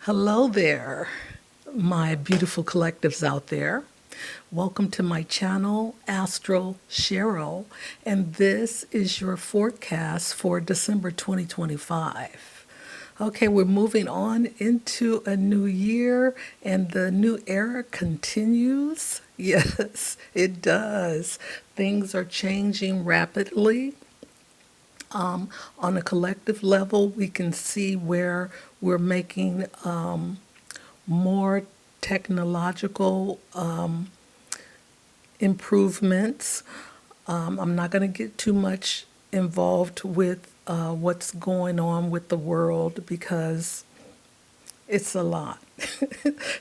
Hello there, my beautiful collectives out there. Welcome to my channel, Astro Cheryl, and this is your forecast for December 2025. Okay, we're moving on into a new year, and the new era continues. Yes, it does. Things are changing rapidly. On a collective level, we can see where we're making more technological improvements. I'm not going to get too much involved with what's going on with the world because it's a lot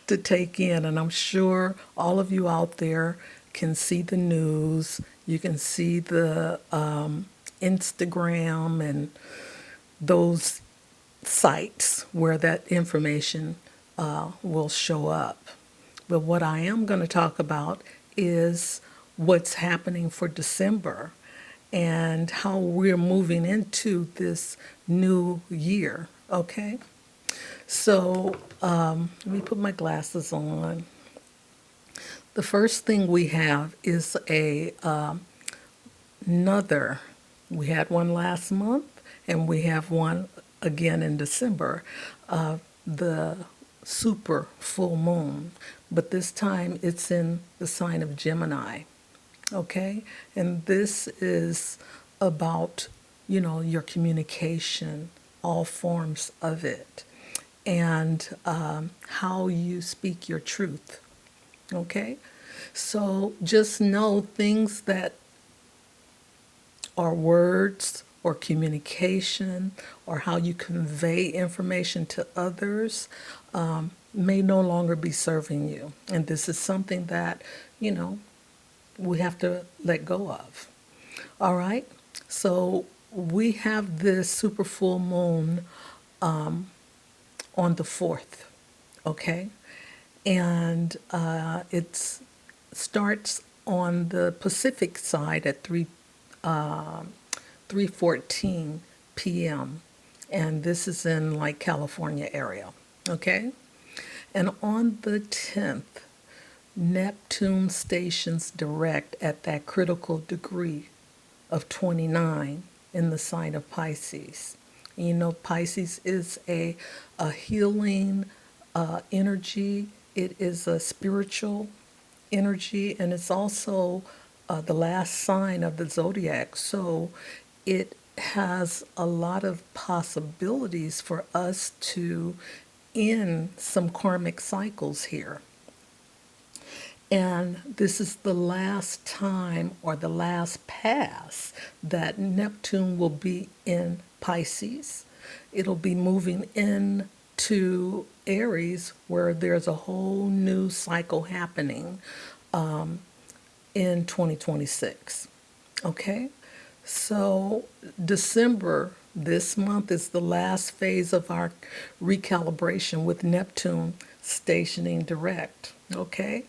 to take in. And I'm sure all of you out there can see the news, you can see the Instagram and those sites where that information will show up. But what I am going to talk about is what's happening for December and how we're moving into this new year. Okay? So let me put my glasses on. The first thing we have is another. We had one last month, and we have one again in December. The super full moon, but this time it's in the sign of Gemini. Okay, and this is about your communication, all forms of it, and how you speak your truth. Okay, so just know things that are words or communication or how you convey information to others may no longer be serving you. And this is something that, we have to let go of. All right? So we have this super full moon on the 4th, okay? And it starts on the Pacific side at 3:14 p.m. And this is in like California area, okay? And on the 10th, Neptune stations direct at that critical degree of 29 in the sign of Pisces. And Pisces is a healing energy. It is a spiritual energy, and it's also the last sign of the zodiac. So it has a lot of possibilities for us to end some karmic cycles here. And this is the last time or the last pass that Neptune will be in Pisces. It'll be moving into Aries where there's a whole new cycle happening in 2026. Okay? So December, this month, is the last phase of our recalibration with Neptune stationing direct. Okay?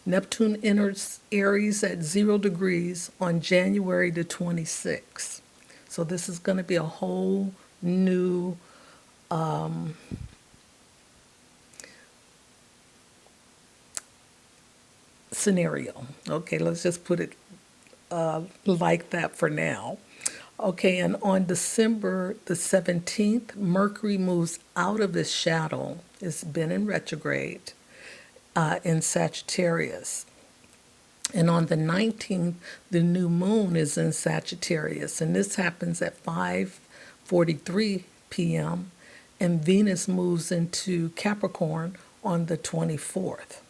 Neptune enters Aries at 0 degrees on January the 26th. So this is going to be a whole new scenario. Okay, let's just put it like that for now. Okay, and on December the 17th, Mercury moves out of its shadow. It's been in retrograde in Sagittarius. And on the 19th, the new moon is in Sagittarius, and this happens at 5:43 p.m. And Venus moves into Capricorn on the 24th.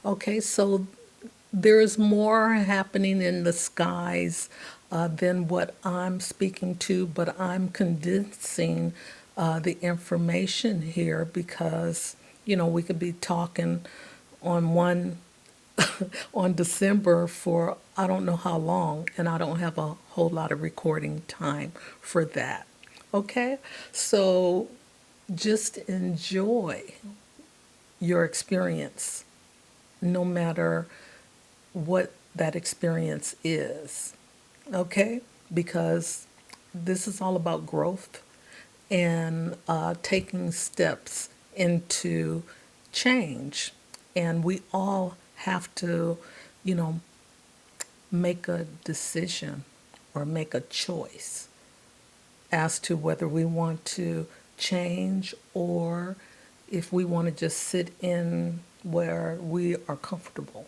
Okay, so there is more happening in the skies than what I'm speaking to, but I'm condensing the information here because, we could be talking on one on December for I don't know how long, and I don't have a whole lot of recording time for that. Okay, so just enjoy your experience no matter what that experience is, okay? Because this is all about growth and taking steps into change. And we all have to, you know, make a decision or make a choice as to whether we want to change or if we want to just sit in where we are comfortable.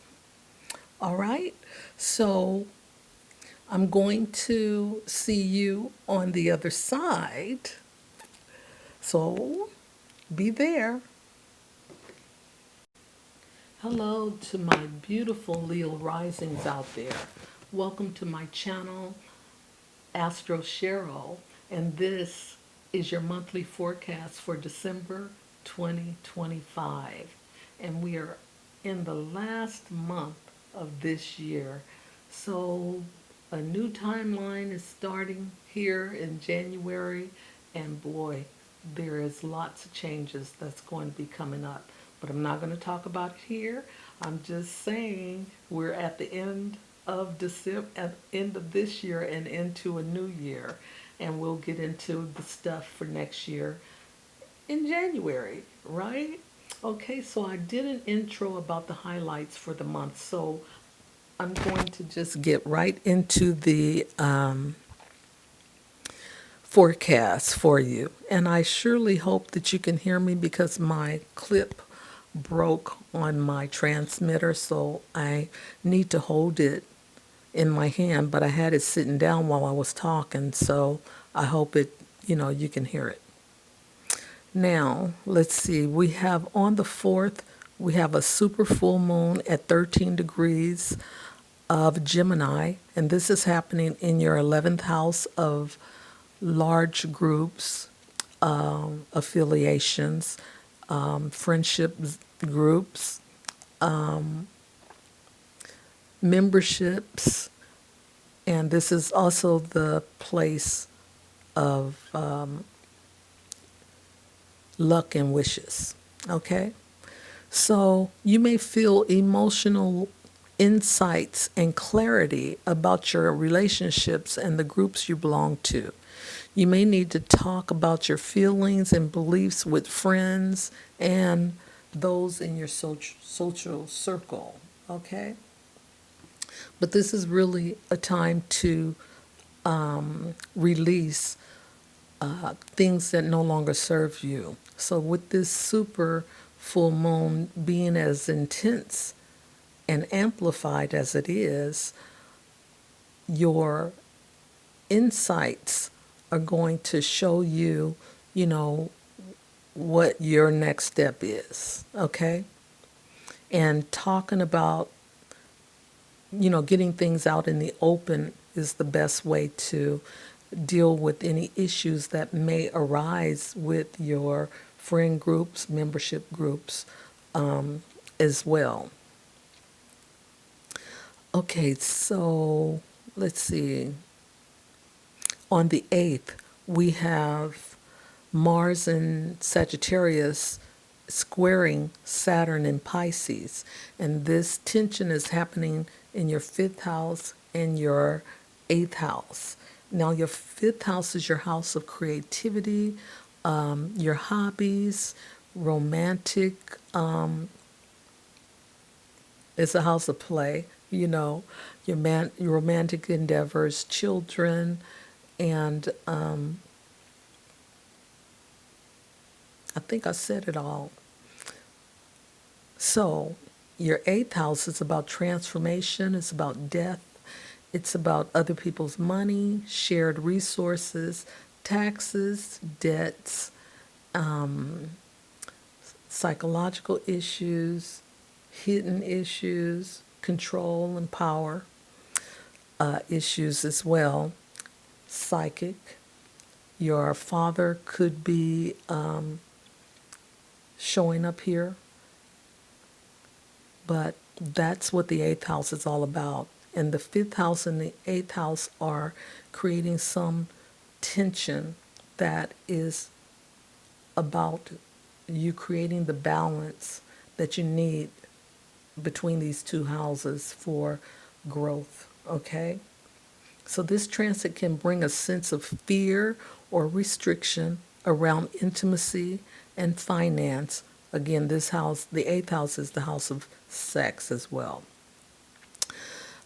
All right? So I'm going to see you on the other side. So be there. Hello to my beautiful Leo risings out there. Welcome to my channel, Astro, and this is your monthly forecast for December 2025. And we are in the last month of this year. So a new timeline is starting here in January, and boy, there is lots of changes that's going to be coming up. But I'm not going to talk about it here. I'm just saying we're at the end of December, at the end of this year and into a new year. And we'll get into the stuff for next year in January, right? Okay, so I did an intro about the highlights for the month. So I'm going to just get right into the forecast for you. And I surely hope that you can hear me because my clip broke on my transmitter, so I need to hold it in my hand, but I had it sitting down while I was talking, so I hope it, you can hear it. Now, let's see. We have on the 4th, we have a super full moon at 13 degrees of Gemini, and this is happening in your 11th house of large groups, affiliations, friendship groups, memberships, and this is also the place of luck and wishes. Okay? So you may feel emotional insights and clarity about your relationships and the groups you belong to. You may need to talk about your feelings and beliefs with friends and those in your social circle. Okay? But this is really a time to release things that no longer serve you. So with this super full moon being as intense and amplified as it is, your insights are going to show you, what your next step is, okay? And talking about, getting things out in the open is the best way to deal with any issues that may arise with your friend groups, membership groups, as well. Okay, so let's see. On the 8th, we have Mars in Sagittarius squaring Saturn in Pisces. And this tension is happening in your 5th house and your 8th house. Now, your 5th house is your house of creativity, your hobbies, romantic, it's a house of play, your romantic endeavors, children, and I think I said it all. So, your 8th house is about transformation, it's about death, it's about other people's money, shared resources, taxes, debts, psychological issues, hidden issues, control and power issues as well, psychic. Your father could be showing up here, but that's what the 8th house is all about. And the 5th house and the 8th house are creating some tension that is about you creating the balance that you need between these two houses for growth, okay? So this transit can bring a sense of fear or restriction around intimacy and finance. Again, this house, the eighth house, is the house of sex as well.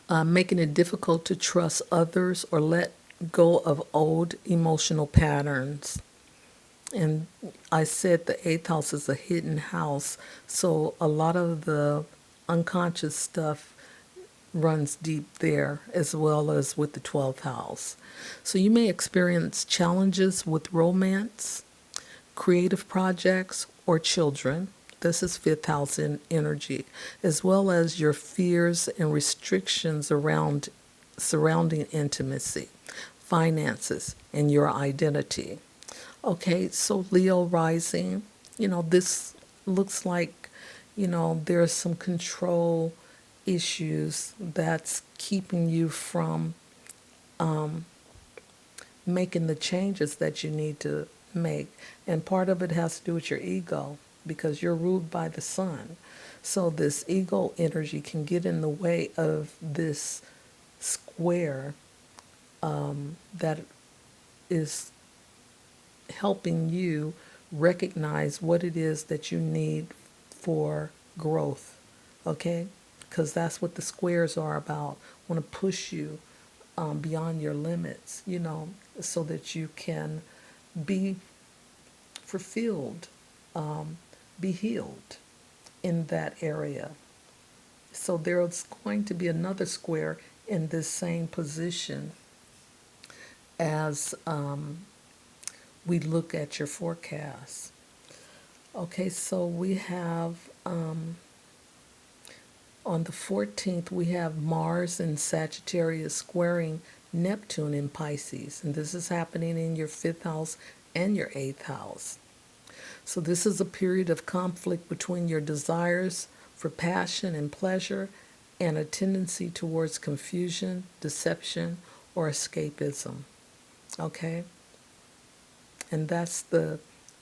Making it difficult to trust others or let go of old emotional patterns. And I said the eighth house is a hidden house, so a lot of the unconscious stuff runs deep there, as well as with the 12th house. So you may experience challenges with romance, creative projects, or children. This is fifth house in energy, as well as your fears and restrictions around surrounding intimacy, finances, and your identity. Okay, so Leo rising, this looks like, there's some control issues that's keeping you from making the changes that you need to make. And part of it has to do with your ego because you're ruled by the sun. So this ego energy can get in the way of this square that is helping you recognize what it is that you need for growth, okay? Because that's what the squares are about. Want to push you beyond your limits, so that you can be fulfilled, be healed in that area. So there's going to be another square in this same position as we look at your forecast. Okay, so we have on the 14th, we have Mars in Sagittarius squaring Neptune in Pisces, and this is happening in your fifth house and your eighth house. So this is a period of conflict between your desires for passion and pleasure and a tendency towards confusion, deception, or escapism. Okay? And that's the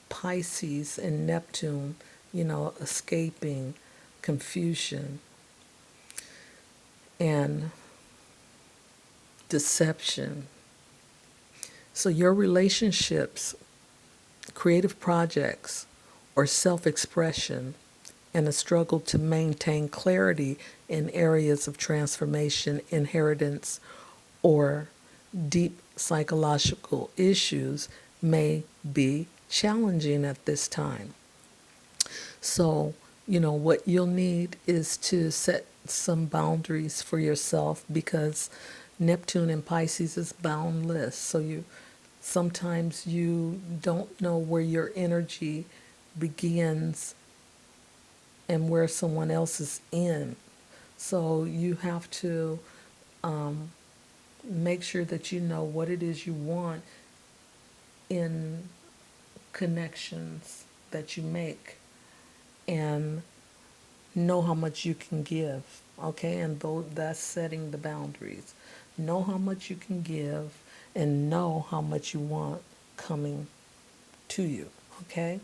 Pisces and Neptune, escaping, confusion, and deception. So your relationships, creative projects, or self-expression, and a struggle to maintain clarity in areas of transformation, inheritance, or deep psychological issues may be challenging at this time. So, what you'll need is to set some boundaries for yourself because Neptune in Pisces is boundless. So sometimes you don't know where your energy begins and where someone else is in. So you have to make sure that you know what it is you want in connections that you make and know how much you can give, okay? And that's setting the boundaries. Know how much you can give and know how much you want coming to you, okay?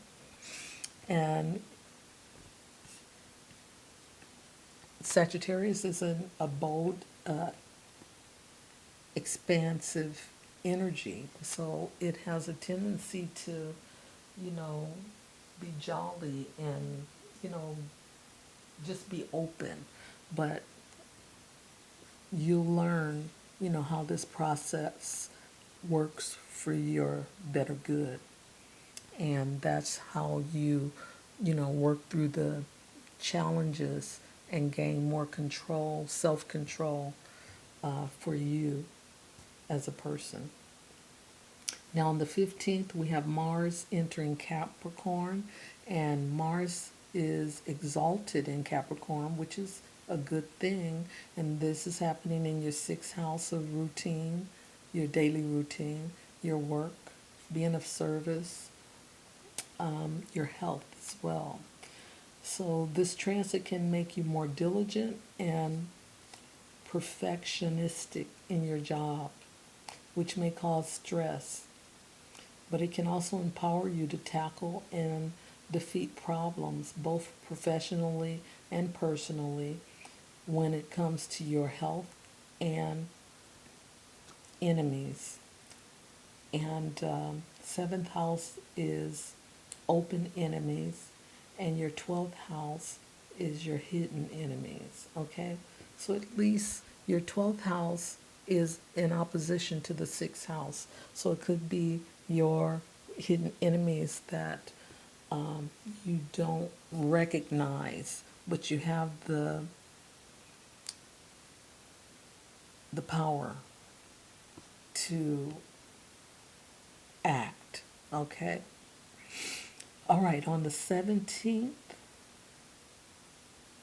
And Sagittarius is a bold, expansive energy. So it has a tendency to, be jolly and, just be open. But you'll learn, how this process works for your better good. And that's how you, work through the challenges and gain more control, self-control for you as a person. Now on the 15th, we have Mars entering Capricorn, and Mars is exalted in Capricorn, which is a good thing. And this is happening in your sixth house of routine, your daily routine, your work, being of service, your health as well. So this transit can make you more diligent and perfectionistic in your job, which may cause stress. But it can also empower you to tackle and defeat problems, both professionally and personally, when it comes to your health and enemies. And seventh house is open enemies, and your 12th house is your hidden enemies, okay? So at least your 12th house is in opposition to the 6th house. So it could be your hidden enemies that you don't recognize, but you have the power to act, okay? All right, on the 17th,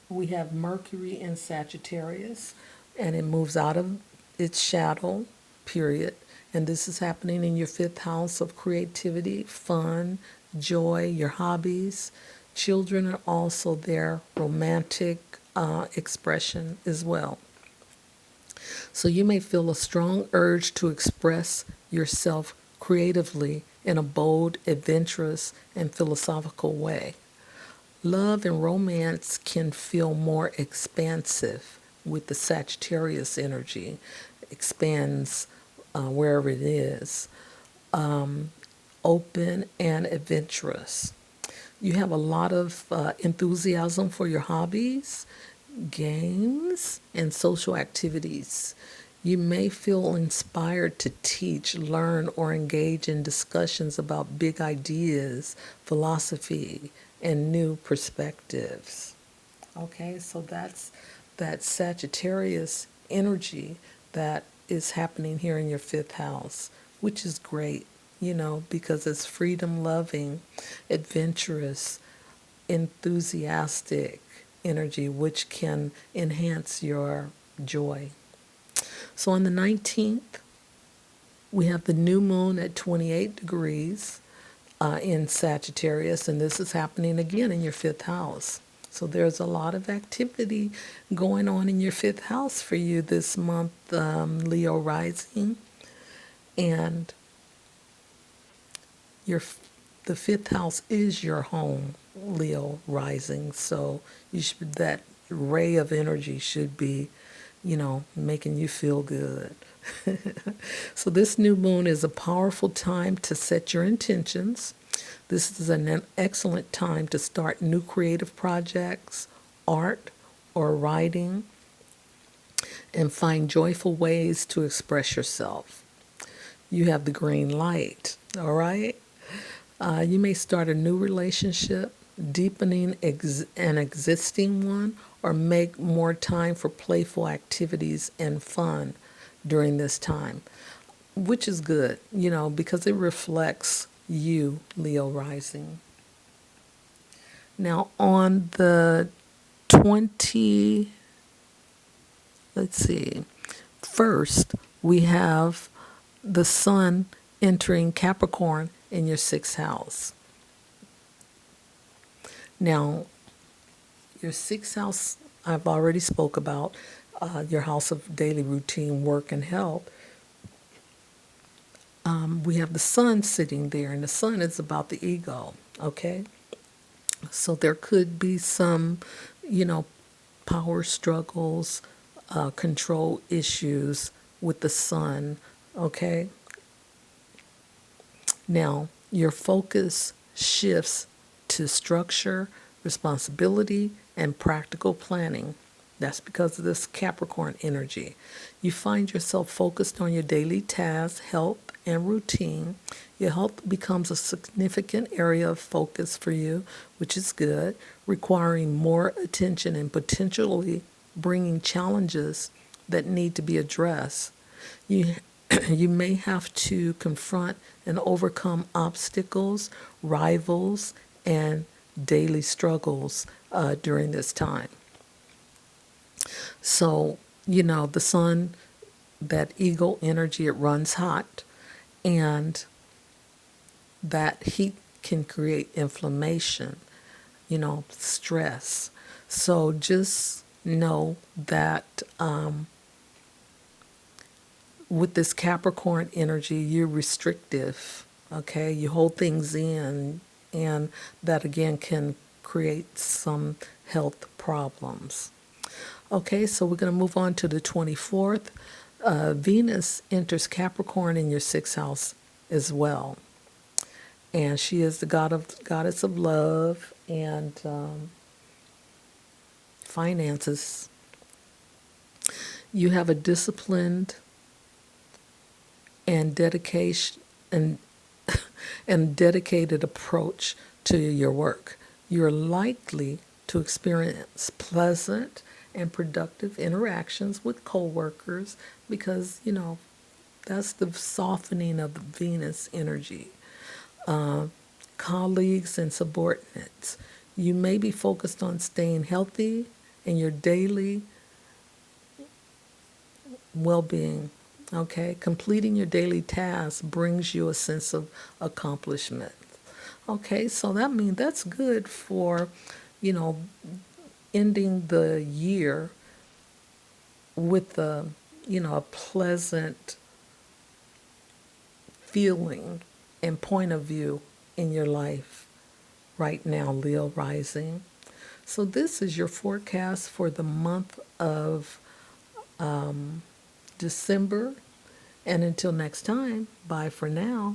we have Mercury in Sagittarius, and it moves out of its shadow, period. And this is happening in your 5th house of creativity, fun, joy, your hobbies. Children are also their romantic expression as well. So you may feel a strong urge to express yourself creatively in a bold, adventurous, and philosophical way. Love and romance can feel more expansive with the Sagittarius energy, expands wherever it is, open and adventurous. You have a lot of enthusiasm for your hobbies, games, and social activities. You may feel inspired to teach, learn, or engage in discussions about big ideas, philosophy, and new perspectives. Okay, so that's that Sagittarius energy that is happening here in your 5th house, which is great, because it's freedom loving, adventurous, enthusiastic energy, which can enhance your joy. So on the 19th, we have the new moon at 28 degrees in Sagittarius, and this is happening again in your 5th house. So there's a lot of activity going on in your 5th house for you this month, Leo rising. And the 5th house is your home, Leo rising. So that ray of energy should be, making you feel good. So this new moon is a powerful time to set your intentions. This is an excellent time to start new creative projects, art, or writing, and find joyful ways to express yourself. You have the green light, all right? You may start a new relationship, deepening an existing one, or make more time for playful activities and fun during this time, which is good, because it reflects you, Leo rising. Now on the 20, let's see, first we have the sun entering Capricorn in your 6th house. Now, your 6th house, I've already spoke about, your house of daily routine, work, and health. We have the sun sitting there, and the sun is about the ego, okay? So there could be some, power struggles, control issues with the sun, okay? Now, your focus shifts to structure, responsibility, and practical planning. That's because of this Capricorn energy. You find yourself focused on your daily tasks, health, and routine. Your health becomes a significant area of focus for you, which is good, requiring more attention and potentially bringing challenges that need to be addressed. You you may have to confront and overcome obstacles, rivals, and daily struggles during this time. So, the sun, that ego energy, it runs hot, and that heat can create inflammation, stress. So just know that with this Capricorn energy, you're restrictive, okay? You hold things in, and that again can create some health problems. Okay, so we're going to move on to the 24th. Venus enters Capricorn in your 6th house as well. and she is the goddess of love and finances. You have a disciplined and dedication and and dedicated approach to your work. You're likely to experience pleasant and productive interactions with coworkers because, that's the softening of the Venus energy. Colleagues and subordinates. You may be focused on staying healthy in your daily well-being. Okay, completing your daily tasks brings you a sense of accomplishment. Okay, so that's good for, you know, ending the year with a pleasant feeling and point of view in your life right now, Leo rising. So this is your forecast for the month of December. And until next time, bye for now.